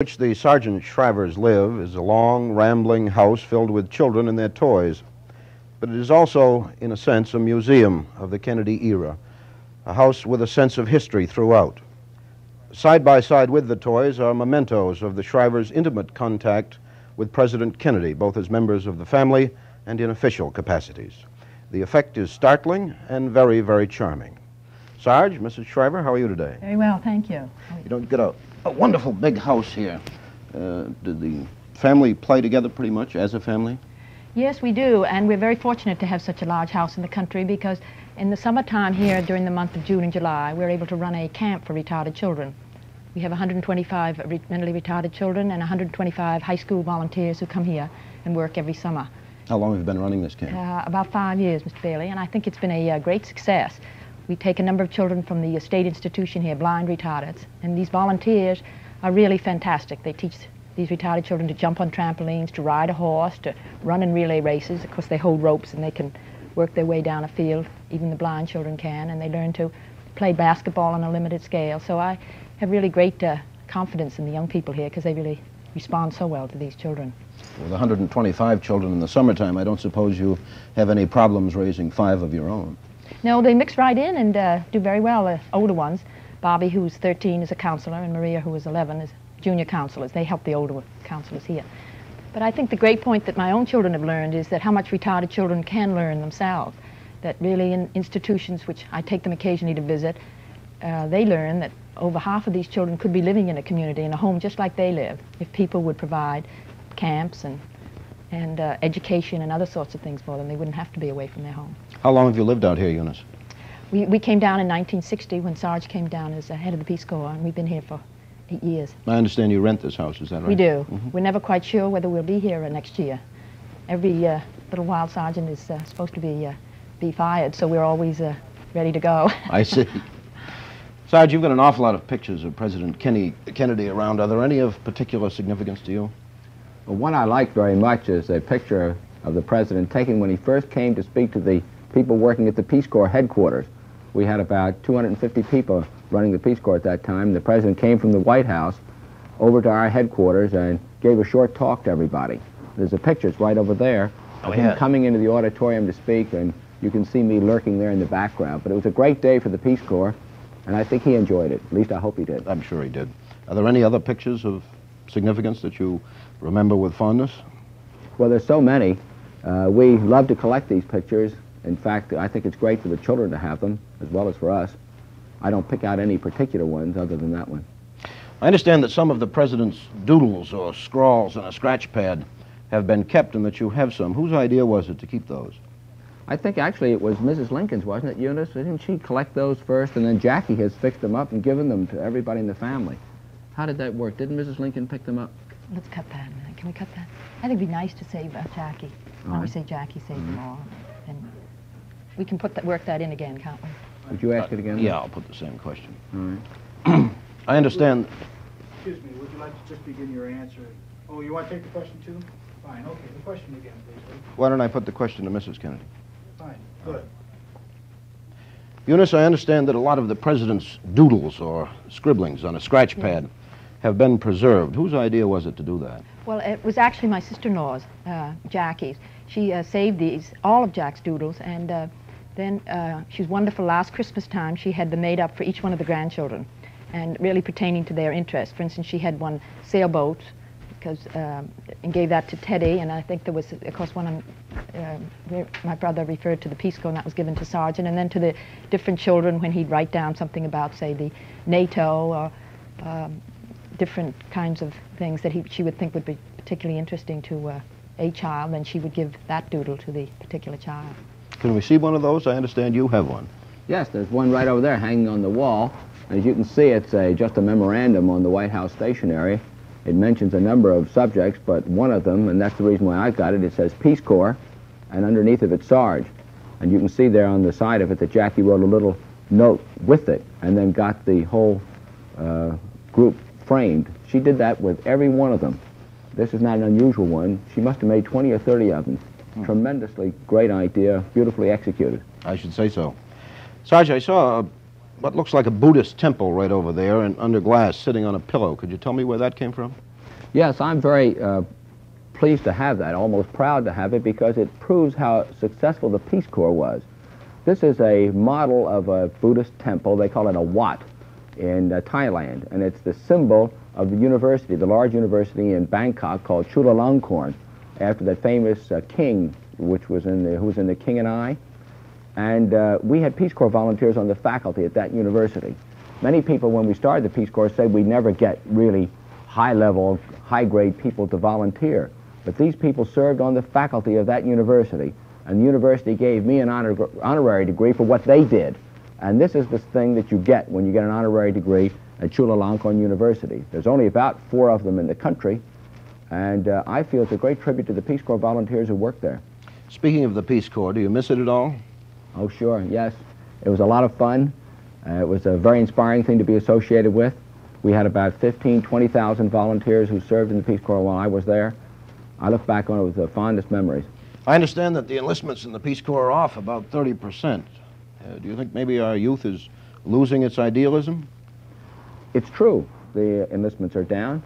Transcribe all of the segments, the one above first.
Which the Sergeant Shrivers live is a long, rambling house filled with children and their toys. But it is also, in a sense, a museum of the Kennedy era, a house with a sense of history throughout. Side by side with the toys are mementos of the Shrivers' intimate contact with President Kennedy, both as members of the family and in official capacities. The effect is startling and very, very charming. Sarge, Mrs. Shriver, how are you today? Very well, thank you. You don't get a wonderful big house here. Did the family play together pretty much as a family? Yes, we do, and we're very fortunate to have such a large house in the country because in the summertime here during the month of June and July, we're able to run a camp for retarded children. We have 125 mentally retarded children and 125 high school volunteers who come here and work every summer. How long have you been running this camp? About 5 years, Mr. Bailey, and I think it's been a great success. We take a number of children from the state institution here, blind retardeds, and these volunteers are really fantastic. They teach these retarded children to jump on trampolines, to ride a horse, to run in relay races. Of course, they hold ropes and they can work their way down a field. Even the blind children can, and they learn to play basketball on a limited scale. So I have really great confidence in the young people here because they really respond so well to these children. With 125 children in the summertime, I don't suppose you have any problems raising 5 of your own. No, they mix right in and do very well, the older ones. Bobby, who's 13, is a counselor, and Maria, who is 11, is junior counselors. They help the older counselors here. But I think the great point that my own children have learned is that how much retarded children can learn themselves. That really in institutions, which I take them occasionally to visit, they learn that over half of these children could be living in a community, in a home just like they live, if people would provide camps and education and other sorts of things for them. They wouldn't have to be away from their home. How long have you lived out here, Eunice? We came down in 1960 when Sarge came down as head of the Peace Corps, and we've been here for 8 years. I understand you rent this house, is that right? We do. We're never quite sure whether we'll be here next year. Every little while sergeant is supposed to be fired, so we're always ready to go. I see. Sarge, you've got an awful lot of pictures of President Kennedy around. Are there any of particular significance to you? Well, one I like very much is a picture of the president taken when he first came to speak to the people working at the Peace Corps headquarters. We had about 250 people running the Peace Corps at that time. The president came from the White House over to our headquarters and gave a short talk to everybody. There's a picture, it's right over there, of him coming into the auditorium to speak, and you can see me lurking there in the background. But it was a great day for the Peace Corps, and I think he enjoyed it. At least I hope he did. I'm sure he did. Are there any other pictures of significance that you remember with fondness? Well, there's so many. We love to collect these pictures. In fact, I think it's great for the children to have them, as well as for us. I don't pick out any particular ones other than that one. I understand that some of the president's doodles or scrawls on a scratch pad have been kept and that you have some. Whose idea was it to keep those? I think actually it was Mrs. Lincoln's, wasn't it, Eunice? Didn't she collect those first, and then Jackie has fixed them up and given them to everybody in the family? How did that work? Didn't Mrs. Lincoln pick them up? Let's cut that a minute. Can we cut that? I think it'd be nice to save Jackie. Why don't we say Jackie saved them all? And we can work that in again, can't we? Would you ask it again? Yeah, I'll put the same question. All right. I understand. Excuse me, would you like to just begin your answer? Oh, you want to take the question too? Fine, okay. The question again, please. Why don't I put the question to Mrs. Kennedy? Fine, good. Eunice, I understand that a lot of the president's doodles or scribblings on a scratch pad have been preserved. Whose idea was it to do that? Well, it was actually my sister-in-law's, Jackie's. She saved all of Jack's doodles, and then she was wonderful. Last Christmas time, she had them made up for each one of the grandchildren, and really pertaining to their interest. For instance, she had one sailboat, and gave that to Teddy, and I think there was, of course, one where my brother referred to the Peace Corps, and that was given to Sergeant, and then to the different children when he'd write down something about, say, the NATO or different kinds of things that she would think would be particularly interesting to a child, then she would give that doodle to the particular child. Can we see one of those? I understand you have one. Yes, there's one right over there hanging on the wall. As you can see, it's just a memorandum on the White House stationery. It mentions a number of subjects, but one of them, and that's the reason why I got it, it says Peace Corps, and underneath of it, Sarge. And you can see there on the side of it that Jackie wrote a little note with it, and then got the whole group framed. She did that with every one of them. This is not an unusual one. She must have made 20 or 30 of them. Tremendously great idea, beautifully executed. I should say so. Sarge, I saw what looks like a Buddhist temple right over there and under glass sitting on a pillow. Could you tell me where that came from? Yes, I'm very pleased to have that, almost proud to have it, because it proves how successful the Peace Corps was. This is a model of a Buddhist temple. They call it a Wat in Thailand, and it's the symbol of the university, the large university in Bangkok called Chulalongkorn, after that famous king, who was in the King and I. And we had Peace Corps volunteers on the faculty at that university. Many people, when we started the Peace Corps, said we'd never get really high-level, high-grade people to volunteer. But these people served on the faculty of that university, and the university gave me an honorary degree for what they did. And this is the thing that you get when you get an honorary degree at Chulalongkorn University. There's only about 4 of them in the country, and I feel it's a great tribute to the Peace Corps volunteers who work there. Speaking of the Peace Corps, do you miss it at all? Oh, sure, yes. It was a lot of fun. It was a very inspiring thing to be associated with. We had about 15,000, 20,000 volunteers who served in the Peace Corps while I was there. I look back on it with the fondest memories. I understand that the enlistments in the Peace Corps are off about 30%. Do you think maybe our youth is losing its idealism? It's true, the enlistments are down,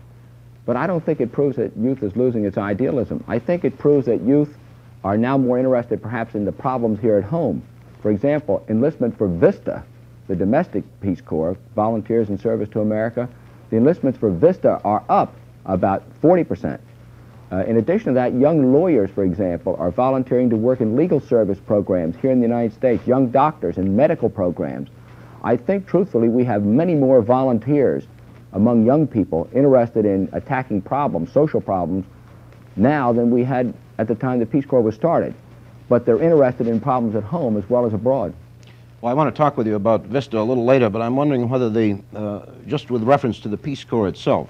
but I don't think it proves that youth is losing its idealism. I think it proves that youth are now more interested perhaps in the problems here at home. For example, enlistment for Vista, the domestic Peace Corps, volunteers in service to America, the enlistments for Vista are up about 40%. In addition to that, young lawyers, for example, are volunteering to work in legal service programs here in the United States, young doctors in medical programs. I think, truthfully, we have many more volunteers among young people interested in attacking problems, social problems, now than we had at the time the Peace Corps was started. But they're interested in problems at home as well as abroad. Well, I want to talk with you about Vista a little later, but I'm wondering whether just with reference to the Peace Corps itself,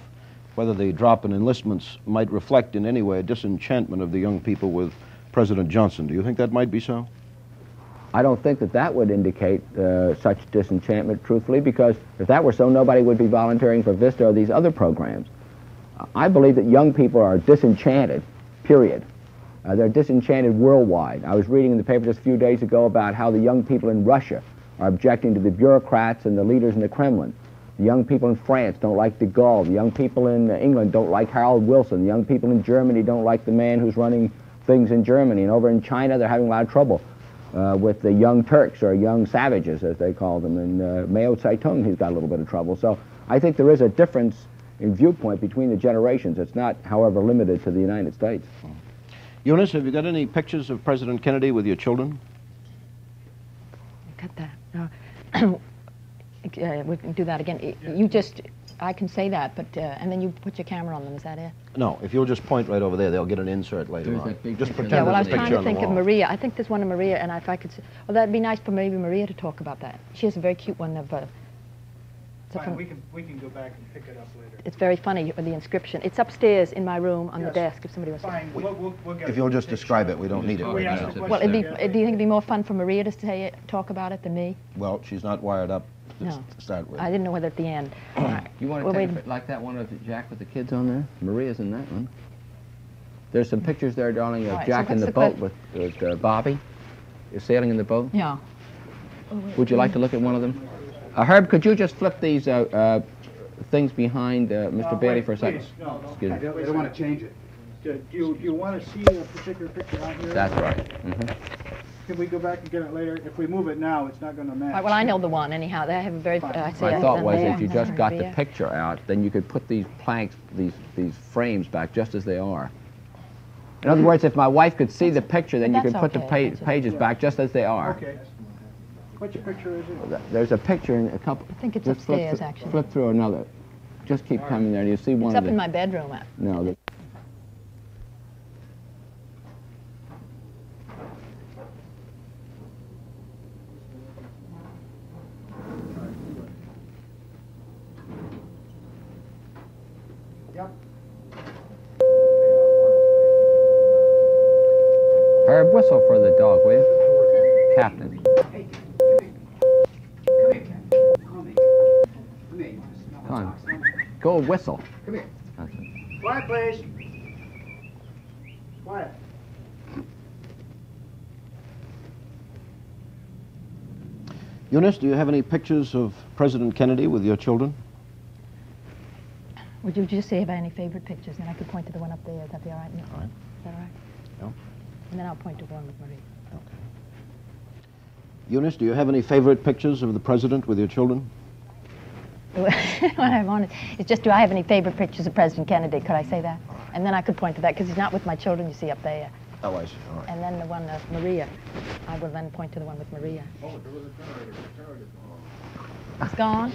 whether the drop in enlistments might reflect in any way a disenchantment of the young people with President Johnson. Do you think that might be so? I don't think that that would indicate such disenchantment, truthfully, because if that were so, nobody would be volunteering for Vista or these other programs. I believe that young people are disenchanted, period. They're disenchanted worldwide. I was reading in the paper just a few days ago about how the young people in Russia are objecting to the bureaucrats and the leaders in the Kremlin. The young people in France don't like de Gaulle. The young people in England don't like Harold Wilson. The young people in Germany don't like the man who's running things in Germany. And over in China, they're having a lot of trouble with the young Turks, or young savages, as they call them. And Mao Zedong, he's got a little bit of trouble. So I think there is a difference in viewpoint between the generations. It's not, however, limited to the United States. Eunice, have you got any pictures of President Kennedy with your children? Cut that. We can do that again. You just, I can say that, but, and then you put your camera on them, is that it? No, if you'll just point right over there, they'll get an insert later on. Just pretend Yeah, well, I there's was a trying picture to on the think of wall. Maria. I think there's one of Maria, and if I could, well, that'd be nice for maybe Maria to talk about that. She has a very cute one of, Fine, we can go back and pick it up later. it's very funny, the inscription. It's upstairs in my room on the Yes. desk, if somebody wants to. Fine, we'll get If you'll just picture. describe it, we don't need it We right ask now. the question Well, do you again. think it'd be more fun for Maria to say it, talk about it than me? Well, she's not wired up to No. start with. I didn't know whether at the end. All right. You want Well, to take wait a bit like that one of Jack with the kids on there? Maria's in that one. There's some pictures there, darling, All of right, Jack so in what's the the boat with Bobby. Is sailing in the boat. Yeah. Would you like to look at one of them? Herb, could you just flip these things behind Mr. Bailey Wait, for a second? please. No, Excuse me. They don't want to change it. Do you want to see a particular picture on here? That's right. Mm-hmm. Can we go back and get it later? If we move it now, it's not going to match. All right, well, I know the one anyhow. They have a very, I say My thought them was there, if you just got the Maria. picture out, then you could put these planks, these frames back just as they are. In other words, if my wife could see the picture, then you That's could put okay, the that's pages back just as they are. Okay. Which picture is it? There's a picture in a couple. I think it's just flip upstairs, through- actually. Flip through another. Just keep coming there, and you see one It's of up the. in my bedroom. No. Yep. Herb, whistle for the dog, will you? Captain. Hey, come here, Ken. Come here. Come here. Come on. Go whistle. Come here. That's it. Quiet, please. Quiet. Eunice, do you have any pictures of President Kennedy with your children? Would you just say if I have any favorite pictures, and I could point to the one up there? Would that be all right? All right. Is that all right? No. And then I'll point to one with Marie. Okay. Eunice, do you have any favorite pictures of the president with your children? What I wanted is just, do I have any favorite pictures of President Kennedy? Could I say that? And then I could point to that, because he's not with my children, you see, up there. Oh, I see. All right. And then the one of Maria. I will then point to the one with Maria. Oh, there was a generator. It's gone.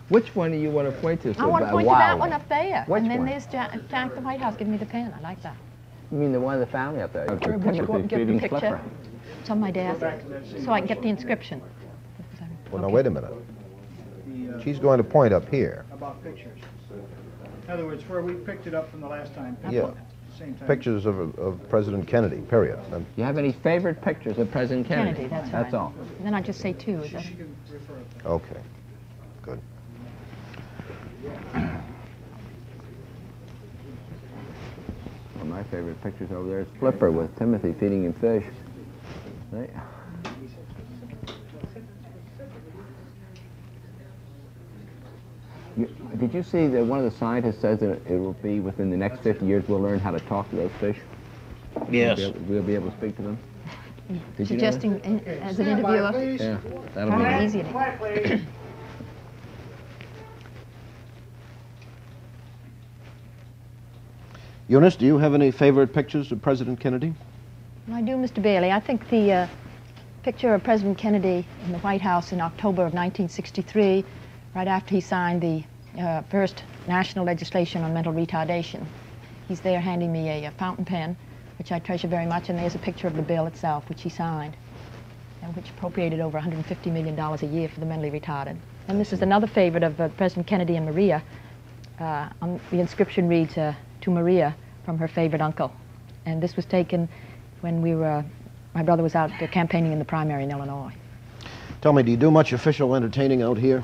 Which one do you want to point to? I want to point to that one up there. Which and then one? there's Jack at the White House giving me the pen. I like that. You mean the one of the family up there? Would you go up and get the picture? It's on my desk, so I can get the inscription. Well, now, wait a minute. She's going to point up here. About pictures. In other words, where we picked it up from the last time. Yeah. Same time. Pictures of President Kennedy, period. And Do you have any favorite pictures of President Kennedy? Kennedy, that's right. all. And then I just say two. Is She that? can refer it to. okay, good. One of my favorite pictures over there is Flipper with Timothy feeding him fish. Right. Did you see that one of the scientists says that it will be within the next 50 years we'll learn how to talk to those fish? Yes. We'll be able to speak to them? Did you know that? Suggesting as an interviewer. Yeah, that'll Probably be easy to. Quiet, please. Eunice, do you have any favorite pictures of President Kennedy? I do, Mr. Bailey. I think the picture of President Kennedy in the White House in October of 1963, right after he signed the first national legislation on mental retardation. He's there handing me a fountain pen, which I treasure very much, and there's a picture of the bill itself, which he signed, and which appropriated over $150 million a year for the mentally retarded. And this is another favorite of President Kennedy and Maria. The inscription reads, to Maria from her favorite uncle. And this was taken when my brother was out campaigning in the primary in Illinois. Tell me, do you do much official entertaining out here?